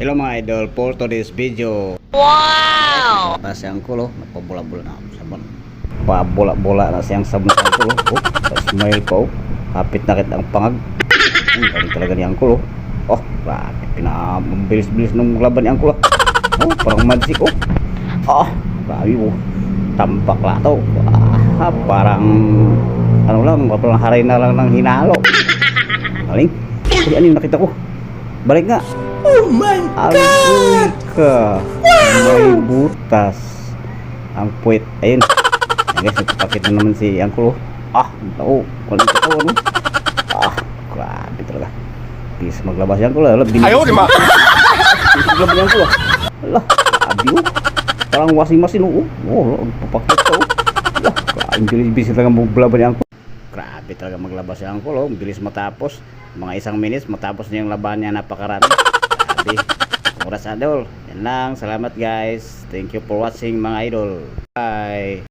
Hello mga idol, for today's video. Wow! Na siyang kulo, napabula-bula na sabon. Pabula-bula na siyang sabon ang kulo. Oh, smile ko. Hapit na kita ang pangag. Galing talaga niyang kulo. Oh, grabe, pinambilis-bilis nung laban niyang kulo. Oh, parang magic oh. Oh, grabe oh. Tampak lato. Parang ano lang, parang haray na lang ng hinalo. Galing. Uy, ano yung nakita ko? Balik nga. Oh my God! Ka. May butas. Ang puwet. Ayun. Guys, nagpapakita naman si Uncle. Oo. Walang ito, ano? Grabe talaga. Bisa maglabas si Uncle. Ayaw, di ba? Bisa maglabas si Uncle. Alah, grabe oh. Parang washing machine oh. Oh, nagpapakita oh. Alah, ang bilis-bilis talaga maglabas si Uncle. Grabe talaga maglabas si Uncle oh. Bilis matapos. Mga 1 minutes matapos niya yung laban niya, napakarami. Grabe. Oras idol. Yan lang. Salamat guys. Thank you for watching mga idol. Bye.